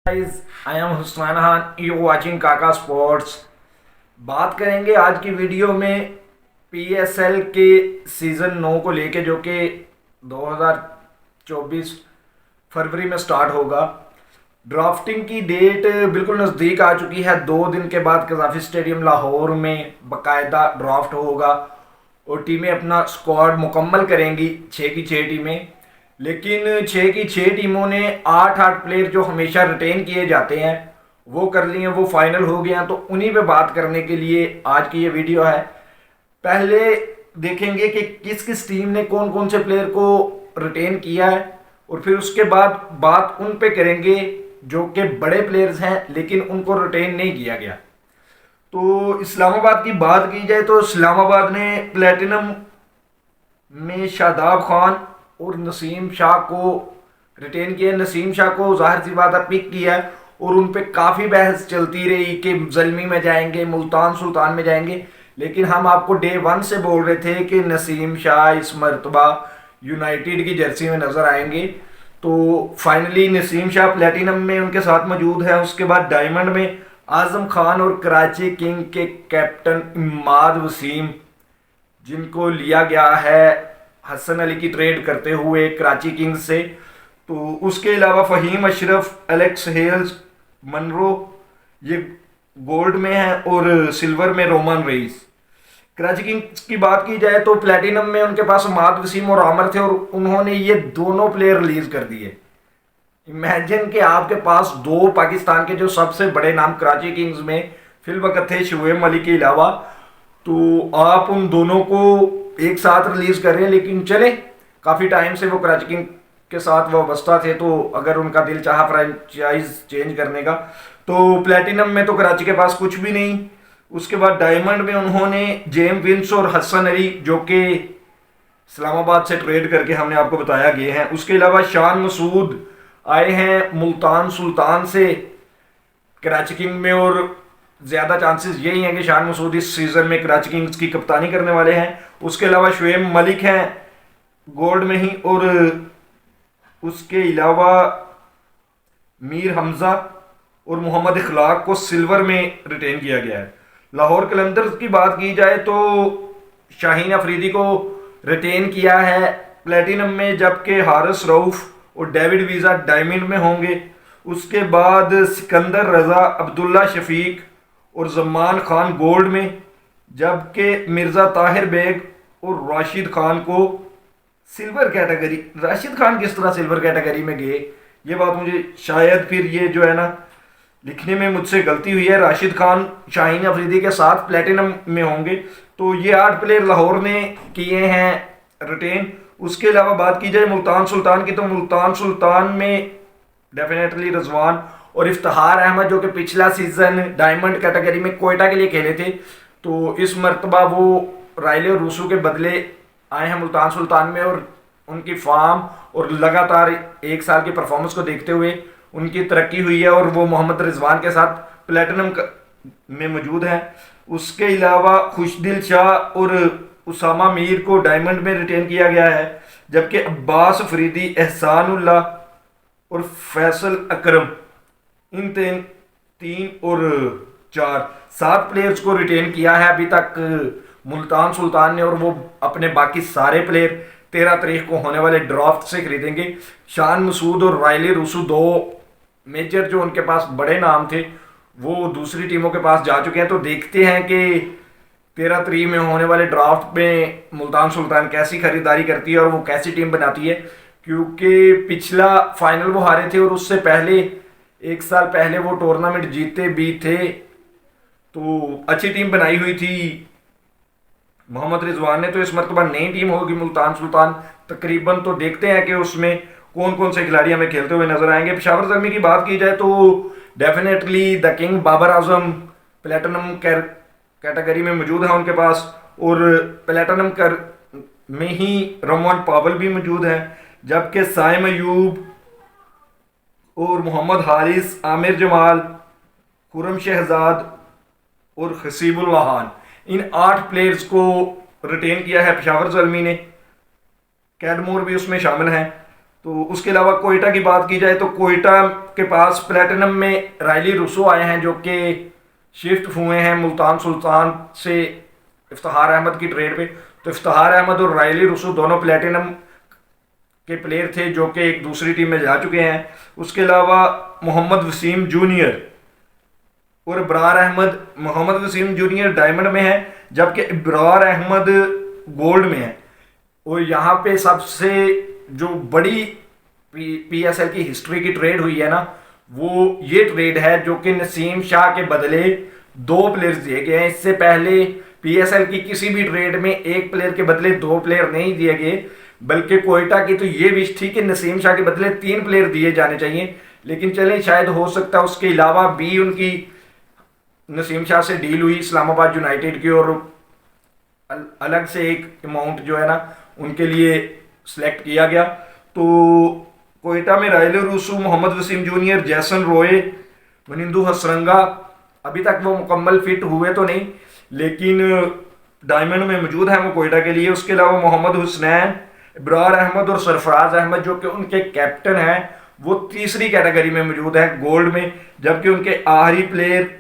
Guys, I am Husman Khan, you watching Kaka sports. बात करेंगे आज की वीडियो में पीएसएल के सीज़न 9 को लेके, जो कि 2024 फरवरी में स्टार्ट होगा। ड्राफ्टिंग की डेट बिल्कुल नज़दीक आ चुकी है। 2 दिन के बाद कजाफी स्टेडियम लाहौर में बाकायदा ड्राफ्ट होगा और टीमें अपना स्क्वाड मुकम्मल करेंगी, 6 की 6 टीमें। लेकिन 6 की 6 टीमों ने 8-8 प्लेयर जो हमेशा रिटेन किए जाते हैं वो कर लिए, वो फाइनल हो गए हैं। तो उन्हीं पे बात करने के लिए आज की ये वीडियो है। पहले देखेंगे कि किस किस टीम ने कौन कौन से प्लेयर को रिटेन किया है, और फिर उसके बाद बात उन पे करेंगे जो कि बड़े प्लेयर्स हैं लेकिन उनको रिटेन नहीं किया गया। तो इस्लामाबाद की बात की जाए तो इस्लामाबाद ने प्लेटिनम में शादाब खान और नसीम शाह को रिटेन किया। नसीम शाह को जाहिर सी बात है पिक किया है, और उन पे काफ़ी बहस चलती रही कि जलमी में जाएंगे, मुल्तान सुल्तान में जाएंगे। लेकिन हम आपको डे 1 से बोल रहे थे कि नसीम शाह इस मरतबा यूनाइटेड की जर्सी में नज़र आएंगे। तो फाइनली नसीम शाह प्लेटिनम में उनके साथ मौजूद है। उसके बाद डायमंड में आजम खान और कराची किंग के कैप्टन इमाद वसीम, जिनको लिया गया है हसन अली की ट्रेड करते हुए कराची किंग्स से। तो उसके अलावा Fahim Ashraf, Alex Hales, Munro, ये गोल्ड में है, और सिल्वर में रोमान रईस। कराची किंग्स की बात की जाए तो प्लेटिनम में उनके पास इमाद वसीम और आमर थे, और उन्होंने ये दोनों प्लेयर रिलीज कर दिए। इमेजिन कि आपके पास दो पाकिस्तान के जो सबसे बड़े नाम कराची किंग्स में फिल वक्त थे शुएब मलिक के अलावा, तो आप उन दोनों को एक साथ रिलीज कर रहे हैं। लेकिन चले, काफ़ी टाइम से वो कराची किंग के साथ वाबस्ता थे, तो अगर उनका दिल चाहा फ्रेंचाइज चेंज करने का, तो प्लेटिनम में तो कराची के पास कुछ भी नहीं। उसके बाद डायमंड में उन्होंने जेम विंस और हसन अली, जो कि इस्लामाबाद से ट्रेड करके हमने आपको बताया गए हैं। उसके अलावा शान मसूद आए हैं मुल्तान सुल्तान से कराची किंग में, और ज़्यादा चांसेस यही हैं कि शान मसूद इस सीज़न में कराची किंग्स की कप्तानी करने वाले हैं। उसके अलावा शुएब मलिक हैं गोल्ड में ही, और उसके अलावा मीर हमजा और मोहम्मद इखलाक को सिल्वर में रिटेन किया गया है। लाहौर कलंदर्स की बात की जाए तो शाहीन अफरीदी को रिटेन किया है प्लेटिनम में, जबकि हारिस रऊफ और डेविड वीज़ा डायमंड में होंगे। उसके बाद सिकंदर रजा, अब्दुल्ला शफीक और जमान खान गोल्ड में, जबकि मिर्ज़ा ताहिर बेग और राशिद खान को सिल्वर कैटेगरी। राशिद खान किस तरह सिल्वर कैटेगरी में गए, ये बात मुझे शायद फिर ये जो है ना लिखने में मुझसे गलती हुई है। राशिद खान शाहीन अफरीदी के साथ प्लेटिनम में होंगे। तो ये 8 प्लेयर लाहौर ने किए हैं रिटेन। उसके अलावा बात की जाए मुल्तान सुल्तान की, तो मुल्तान सुल्तान में डेफिनेटली रिजवान और इफ्तिखार अहमद, जो कि पिछला सीजन डायमंड कैटेगरी में कोयटा के लिए खेले थे, तो इस मरतबा वो रायले और रूसू के बदले आए हैं मुल्तान सुल्तान में। और उनकी फार्म और लगातार 1 साल की परफॉर्मेंस को देखते हुए उनकी तरक्की हुई है, और वो मोहम्मद रिजवान के साथ प्लेटिनम में मौजूद हैं। उसके अलावा खुशदिल शाह और उसामा मीर को डायमंड में रिटेन किया गया है, जबकि अब्बास फरीदी, एहसानुल्लाह और फैसल अकरम, इन 3 और 4 7 प्लेयर्स को रिटेन किया है अभी तक मुल्तान सुल्तान ने, और वो अपने बाकी सारे प्लेयर 13 तारीख को होने वाले ड्राफ्ट से खरीदेंगे। शान मसूद और रायले रूसू, 2 मेजर जो उनके पास बड़े नाम थे, वो दूसरी टीमों के पास जा चुके हैं। तो देखते हैं कि 13 तारीख में होने वाले ड्राफ्ट में मुल्तान सुल्तान कैसी खरीदारी करती है और वो कैसी टीम बनाती है, क्योंकि पिछला फाइनल वो हारे थे और उससे पहले 1 साल पहले वो टूर्नामेंट जीते भी थे। तो अच्छी टीम बनाई हुई थी मोहम्मद रिजवान ने। तो इस मरतबा नई टीम होगी मुल्तान सुल्तान तकरीबन। तो देखते हैं कि उसमें कौन कौन से खिलाड़ी हमें खेलते हुए नजर आएंगे। पेशावर ज़ल्मी की बात की जाए तो definitely the king Babar Azam platinum category में मौजूद है उनके पास, और प्लेटिनम में ही रमवान पावल भी मौजूद है, जबकि साइम अयूब और मोहम्मद हारिस, आमिर जमाल, खुरम शहजाद और हसीबुल्लाहान, इन 8 प्लेयर्स को रिटेन किया है पेशावर ज़ल्मी ने। कैडमोर भी उसमें शामिल हैं। तो उसके अलावा कोयटा की बात की जाए तो कोयटा के पास प्लेटिनम में रायली रूसो आए हैं जो कि शिफ्ट हुए हैं मुल्तान सुल्तान से इफ्तिखार अहमद की ट्रेड पे। तो इफ्तिखार अहमद और रायली रूसो दोनों प्लेटिनम के प्लेयर थे जो कि एक दूसरी टीम में जा चुके हैं। उसके अलावा मोहम्मद वसीम जूनियर और इब्रार अहमद, मोहम्मद वसीम जूनियर डायमंड में है जबकि इब्रार अहमद गोल्ड में है। और यहाँ पे सबसे जो बड़ी PSL की हिस्ट्री की ट्रेड हुई है ना, वो ये ट्रेड है जो कि नसीम शाह के बदले 2 प्लेयर्स दिए गए हैं। इससे पहले PSL की किसी भी ट्रेड में एक प्लेयर के बदले 2 प्लेयर नहीं दिए गए, बल्कि कोयटा की तो ये विश थी कि नसीम शाह के बदले 3 प्लेयर दिए जाने चाहिए। लेकिन चलें, शायद हो सकता है उसके अलावा भी उनकी नसीम शाह से डील हुई इस्लामाबाद यूनाइटेड की और अलग से एक अमाउंट जो है ना उनके लिए सिलेक्ट किया गया। तो कोयटा में रायले रूसू, मोहम्मद वसीम जूनियर, जैसन रोए, मनिंदू हसरंगा, अभी तक वो मुकम्मल फिट हुए तो नहीं लेकिन डायमंड में मौजूद है वो कोयटा के लिए। उसके अलावा मोहम्मद हुसनैन, इब्रार अहमद और सरफराज अहमद जो कि उनके कैप्टन हैं वो तीसरी कैटेगरी में मौजूद है गोल्ड में, जबकि उनके आखिरी प्लेयर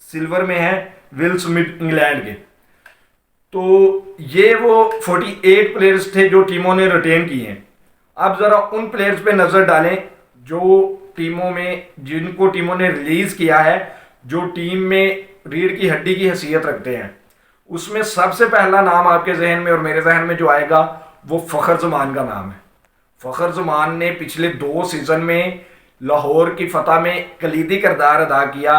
सिल्वर में हैं विल स्मिथ इंग्लैंड के। तो ये वो 48 प्लेयर्स थे जो टीमों ने रिटेन किए हैं। अब ज़रा उन प्लेयर्स पे नज़र डालें जो टीमों में, जिनको टीमों ने रिलीज़ किया है, जो टीम में रीढ़ की हड्डी की हैसियत रखते हैं। उसमें सबसे पहला नाम आपके जहन में और मेरे जहन में जो आएगा वो फ़खर ज़मान का नाम है। फ़खर ज़मान ने पिछले 2 सीज़न में लाहौर की फतह में कलीदी किरदार अदा किया।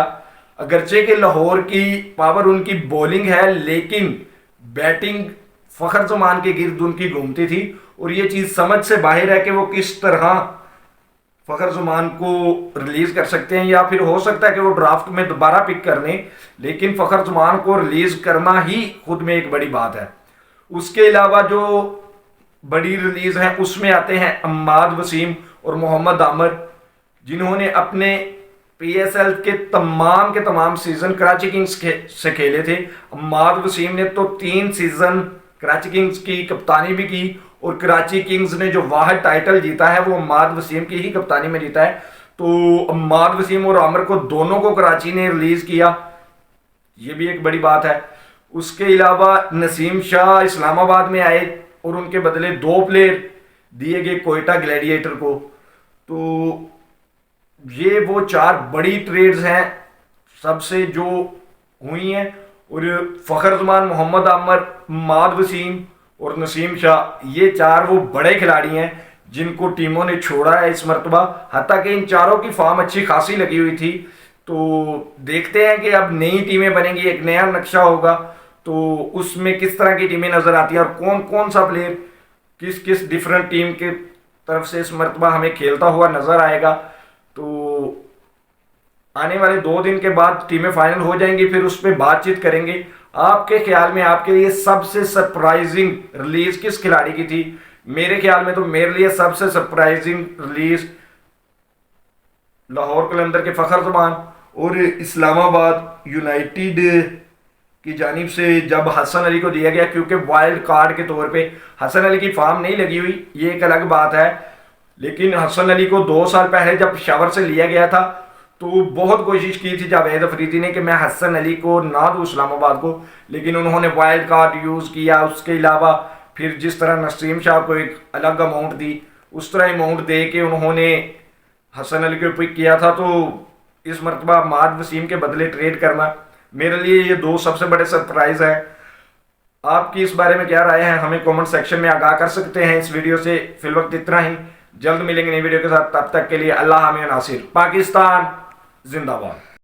अगरचे कि लाहौर की पावर उनकी बॉलिंग है लेकिन बैटिंग फ़खर ज़मान के गिर्द उनकी घूमती थी और ये चीज़ समझ से बाहर है कि वो किस तरह फ़खर ज़मान को रिलीज़ कर सकते हैं, या फिर हो सकता है कि वो ड्राफ्ट में दोबारा पिक कर लें, लेकिन फ़खर ज़मान को रिलीज़ करना ही खुद में एक बड़ी बात है। उसके अलावा जो बड़ी रिलीज़ है उसमें आते हैं अम्माद वसीम और मोहम्मद आमिर, जिन्होंने अपने PSL के तमाम सीज़न कराची किंग्स से खेले थे। अम्माद वसीम ने तो 3 सीज़न कराची किंग्स की कप्तानी भी की और कराची किंग्स ने जो वाहिद टाइटल जीता है वो अम्माद वसीम की ही कप्तानी में जीता है। तो अम्माद वसीम और आमिर को दोनों को कराची ने रिलीज़ किया, ये भी एक बड़ी बात है। उसके अलावा नसीम शाह इस्लामाबाद में आए और उनके बदले 2 प्लेयर दिए गए कोयटा ग्लैडिएटर को। तो ये वो 4 बड़ी ट्रेड्स हैं सबसे जो हुई हैं। और फ़खर ज़मान, मोहम्मद आमिर, अम्माद वसीम और नसीम शाह, ये 4 वो बड़े खिलाड़ी हैं जिनको टीमों ने छोड़ा है इस मरतबा। हत्ता कि इन चारों की फॉर्म अच्छी खासी लगी हुई थी। तो देखते हैं कि अब नई टीमें बनेंगी, एक नया नक्शा होगा, तो उसमें किस तरह की टीमें नज़र आती हैं और कौन कौन सा प्लेयर किस किस डिफरेंट टीम के तरफ से इस मरतबा हमें खेलता हुआ नज़र आएगा। तो आने वाले 2 दिन के बाद टीमें फाइनल हो जाएंगी, फिर उस पर बातचीत करेंगे। आपके ख्याल में आपके लिए सबसे सरप्राइजिंग रिलीज किस खिलाड़ी की थी? मेरे ख्याल में तो मेरे लिए सबसे सरप्राइजिंग रिलीज लाहौर कलंदर के फ़खर ज़मान और इस्लामाबाद यूनाइटेड की जानिब से जब हसन अली को दिया गया, क्योंकि वाइल्ड कार्ड के तौर पे हसन अली की फॉर्म नहीं लगी हुई, ये एक अलग बात है, लेकिन हसन अली को 2 साल पहले जब शावर से लिया गया था तो बहुत कोशिश की थी जावेद अफरीदी ने कि मैं हसन अली को ना दूँ इस्लामाबाद को, लेकिन उन्होंने वाइल्ड कार्ड यूज़ किया। उसके अलावा फिर जिस तरह नसीम शाह को एक अलग अमाउंट दी, उस तरह अमाउंट दे के उन्होंने हसन अली को पिक किया था। तो इस मरतबा माद वसीम के बदले ट्रेड करना मेरे लिए ये 2 सबसे बड़े सरप्राइज़ हैं। आपकी इस बारे में क्या राय है, हमें कमेंट सेक्शन में आगाह कर सकते हैं। इस वीडियो से फिलवक्त इतना ही, जल्द मिलेंगे नई वीडियो के साथ, तब तक के लिए अल्लाह हमें नासिर। पाकिस्तान जिंदाबाद।